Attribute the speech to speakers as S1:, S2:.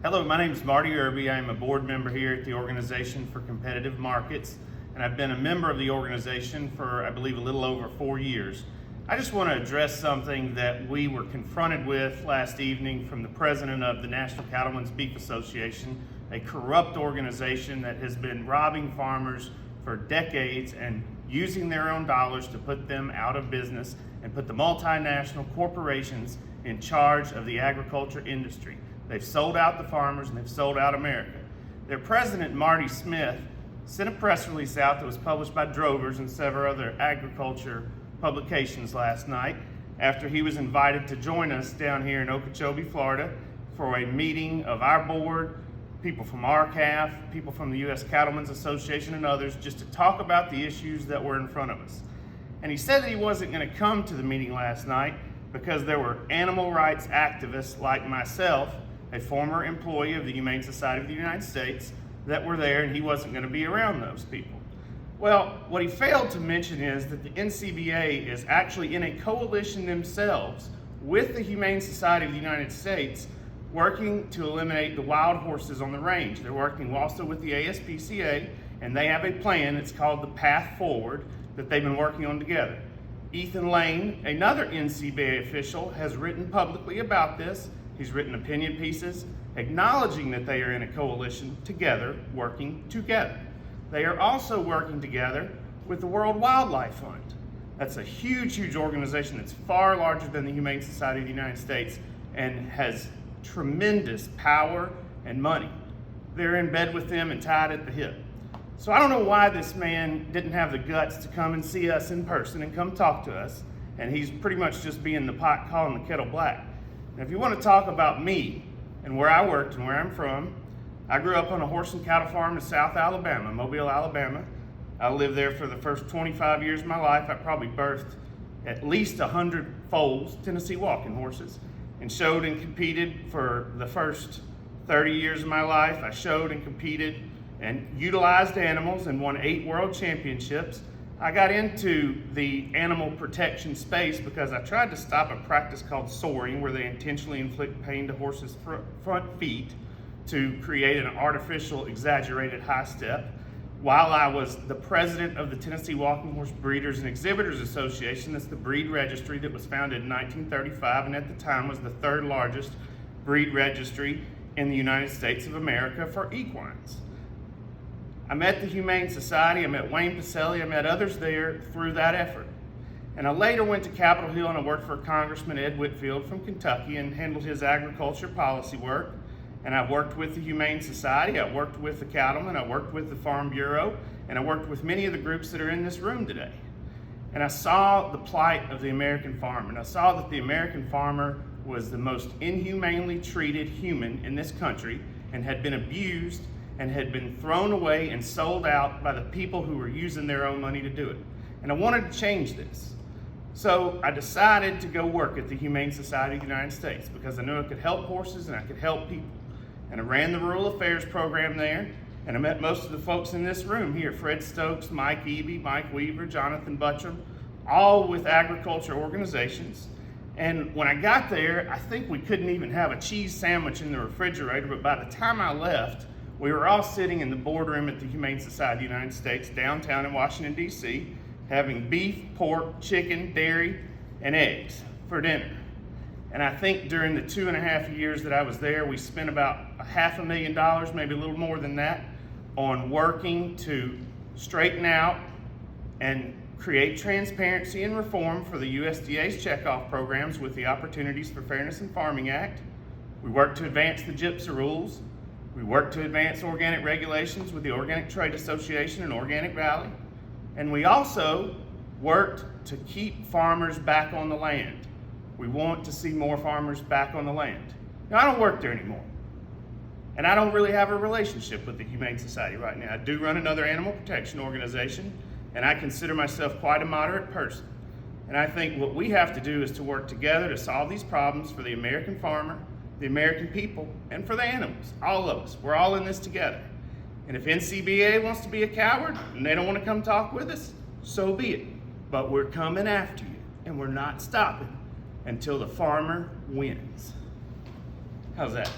S1: Hello, my name is Marty Irby. I am a board member here at the Organization for Competitive Markets, and I've been a member of the organization for, I believe, a little over 4 years. I just want to address something that we were confronted with last evening from the president of the National Cattlemen's Beef Association, a corrupt organization that has been robbing farmers for decades and using their own dollars to put them out of business and put the multinational corporations in charge of the agriculture industry. They've sold out the farmers and they've sold out America. Their president, Marty Smith, sent a press release out that was published by Drovers and several other agriculture publications last night after he was invited to join us down here in Okeechobee, Florida for a meeting of our board, people from RCAF, people from the U.S. Cattlemen's Association and others, just to talk about the issues that were in front of us. And he said that he wasn't going to come to the meeting last night because there were animal rights activists like myself, a former employee of the Humane Society of the United States, that were there, and he wasn't going to be around those people. Well, what he failed to mention is that the NCBA is actually in a coalition themselves with the Humane Society of the United States, working to eliminate the wild horses on the range. They're working also with the ASPCA, and they have a plan. It's called the Path Forward that they've been working on together. Ethan Lane, another NCBA official, has written publicly about this. He's written opinion pieces acknowledging that they are in a coalition together, working together. They are also working together with the World Wildlife Fund. That's a huge, huge organization that's far larger than the Humane Society of the United States and has tremendous power and money. They're in bed with them and tied at the hip. So I don't know why this man didn't have the guts to come and see us in person and come talk to us, and he's pretty much just being the pot calling the kettle black. Now, if you want to talk about me and where I worked and where I'm from, I grew up on a horse and cattle farm in South Alabama, Mobile, Alabama. I lived there for the first 25 years of my life. I probably birthed at least 100 foals, Tennessee walking horses, and showed and competed for the first 30 years of my life. I showed and competed and utilized animals and won 8 world championships. I got into the animal protection space because I tried to stop a practice called soring, where they intentionally inflict pain to horses' front feet to create an artificial, exaggerated high step. While I was the president of the Tennessee Walking Horse Breeders and Exhibitors Association, that's the breed registry that was founded in 1935 and at the time was the 3rd largest breed registry in the United States of America for equines. I met the Humane Society, I met Wayne Pacelli, I met others there through that effort. And I later went to Capitol Hill and I worked for Congressman Ed Whitfield from Kentucky and handled his agriculture policy work. And I worked with the Humane Society, I worked with the Cattlemen, I worked with the Farm Bureau, and I worked with many of the groups that are in this room today. And I saw the plight of the American farmer, and I saw that the American farmer was the most inhumanely treated human in this country and had been abused and had been thrown away and sold out by the people who were using their own money to do it. And I wanted to change this. So I decided to go work at the Humane Society of the United States because I knew I could help horses and I could help people. And I ran the Rural Affairs program there, and I met most of the folks in this room here, Fred Stokes, Mike Eby, Mike Weaver, Jonathan Butcham, all with agriculture organizations. And when I got there, I think we couldn't even have a cheese sandwich in the refrigerator, but by the time I left, we were all sitting in the boardroom at the Humane Society of the United States downtown in Washington, D.C., having beef, pork, chicken, dairy, and eggs for dinner. And I think during the 2.5 years that I was there, we spent about $500,000, maybe a little more than that, on working to straighten out and create transparency and reform for the USDA's checkoff programs with the Opportunities for Fairness in Farming Act. We worked to advance the GIPSA rules. We worked to advance organic regulations with the Organic Trade Association and Organic Valley. And we also worked to keep farmers back on the land. We want to see more farmers back on the land. Now, I don't work there anymore. And I don't really have a relationship with the Humane Society right now. I do run another animal protection organization, and I consider myself quite a moderate person. And I think what we have to do is to work together to solve these problems for the American farmer, the American people, and for the animals, all of us. We're all in this together. And if NCBA wants to be a coward and they don't want to come talk with us, so be it. But we're coming after you, and we're not stopping until the farmer wins. How's that?